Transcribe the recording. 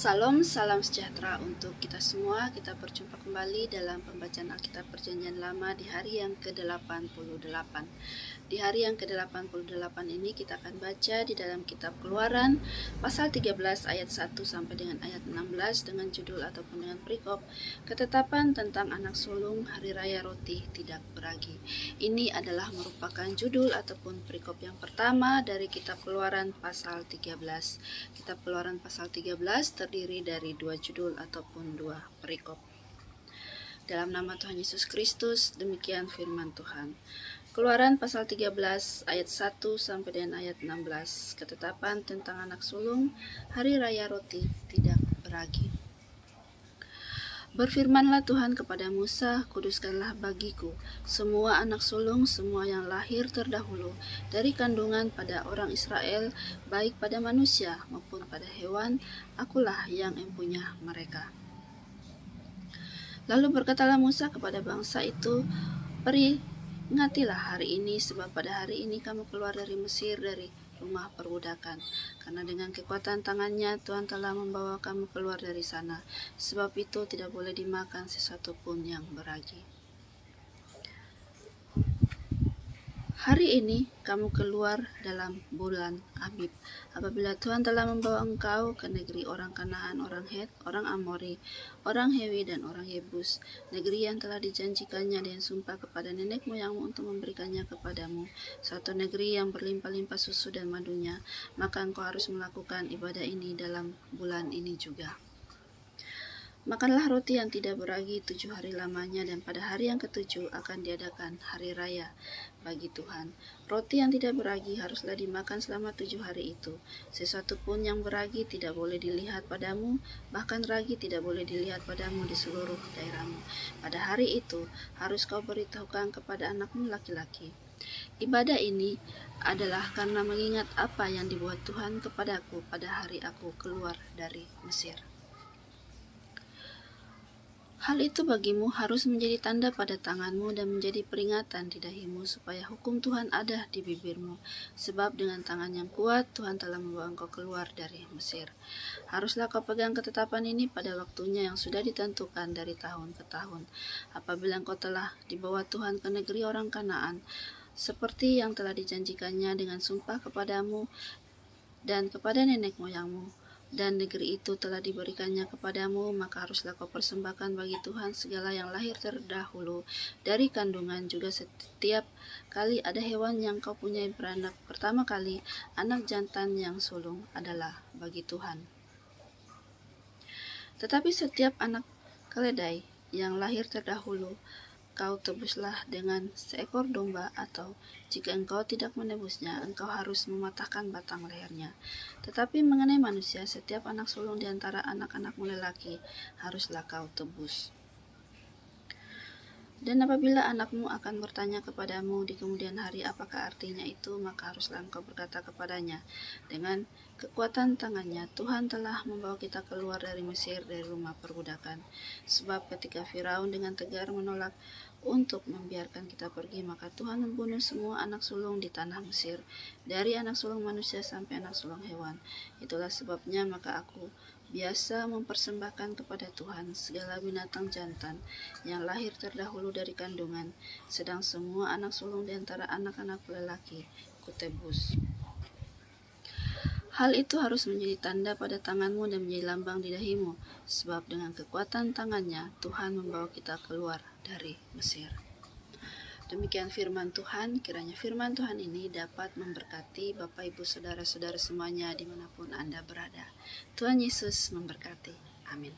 Salam, salam sejahtera untuk kita semua. Kita berjumpa kembali dalam pembacaan Alkitab Perjanjian Lama di hari yang ke-88. Di hari yang ke-88 ini kita akan baca di dalam kitab Keluaran pasal 13 ayat 1 sampai dengan ayat 16 dengan judul ataupun dengan perikop Ketetapan tentang anak sulung Hari Raya Roti Tidak Beragi. Ini adalah merupakan judul ataupun perikop yang pertama dari kitab Keluaran pasal 13. Kitab Keluaran pasal 13 terdiri dari dua judul ataupun dua perikop. Dalam nama Tuhan Yesus Kristus, demikian firman Tuhan. Keluaran pasal 13 ayat 1 sampai dengan ayat 16. Ketetapan tentang anak sulung Hari Raya Roti Tidak Beragi. Berfirmanlah Tuhan kepada Musa, kuduskanlah bagiku semua anak sulung, semua yang lahir terdahulu dari kandungan pada orang Israel, baik pada manusia maupun pada hewan, akulah yang empunya mereka. Lalu berkatalah Musa kepada bangsa itu, peringatilah hari ini, sebab pada hari ini kamu keluar dari Mesir, dari rumah perbudakan. Karena dengan kekuatan tangannya Tuhan telah membawa kamu keluar dari sana. Sebab itu tidak boleh dimakan sesuatu pun yang beragi. Hari ini kamu keluar dalam bulan Abib, apabila Tuhan telah membawa engkau ke negeri orang Kanaan, orang Het, orang Amori, orang Hewi, dan orang Yebus, negeri yang telah dijanjikannya dengan sumpah kepada nenek moyangmu untuk memberikannya kepadamu, suatu negeri yang berlimpah-limpah susu dan madunya. Maka engkau harus melakukan ibadah ini dalam bulan ini juga. Makanlah roti yang tidak beragi 7 hari lamanya, dan pada hari yang ke-7 akan diadakan hari raya bagi Tuhan. Roti yang tidak beragi haruslah dimakan selama 7 hari itu. Sesuatu pun yang beragi tidak boleh dilihat padamu, bahkan ragi tidak boleh dilihat padamu di seluruh daerahmu. Pada hari itu harus kau beritahukan kepada anakmu laki-laki. Ibadah ini adalah karena mengingat apa yang dibuat Tuhan kepadaku pada hari aku keluar dari Mesir. Hal itu bagimu harus menjadi tanda pada tanganmu dan menjadi peringatan di dahimu, supaya hukum Tuhan ada di bibirmu. Sebab dengan tangan yang kuat Tuhan telah membawa engkau keluar dari Mesir. Haruslah kau pegang ketetapan ini pada waktunya yang sudah ditentukan dari tahun ke tahun. Apabila engkau telah dibawa Tuhan ke negeri orang Kanaan, seperti yang telah dijanjikannya dengan sumpah kepadamu dan kepada nenek moyangmu, dan negeri itu telah diberikannya kepadamu, maka haruslah kau persembahkan bagi Tuhan segala yang lahir terdahulu dari kandungan, juga setiap kali ada hewan yang kau punyai beranak pertama kali, anak jantan yang sulung adalah bagi Tuhan. Tetapi setiap anak keledai yang lahir terdahulu kau tebuslah dengan seekor domba, atau jika engkau tidak menebusnya, engkau harus mematahkan batang lehernya. Tetapi mengenai manusia, setiap anak sulung di antara anak-anakmu lelaki haruslah kau tebus. Dan apabila anakmu akan bertanya kepadamu di kemudian hari apakah artinya itu, maka haruslah engkau berkata kepadanya, dengan kekuatan tangannya Tuhan telah membawa kita keluar dari Mesir, dari rumah perbudakan. Sebab ketika Firaun dengan tegar menolak untuk membiarkan kita pergi, maka Tuhan membunuh semua anak sulung di tanah Mesir, dari anak sulung manusia sampai anak sulung hewan. Itulah sebabnya maka aku biasa mempersembahkan kepada Tuhan segala binatang jantan yang lahir terdahulu dari kandungan, sedang semua anak sulung di antara anak-anak lelaki kutebus. Hal itu harus menjadi tanda pada tanganmu dan menjadi lambang di dahimu, sebab dengan kekuatan tangannya Tuhan membawa kita keluar dari Mesir. Demikian firman Tuhan. Kiranya firman Tuhan ini dapat memberkati Bapak, Ibu, Saudara-saudara semuanya dimanapun Anda berada. Tuhan Yesus memberkati. Amin.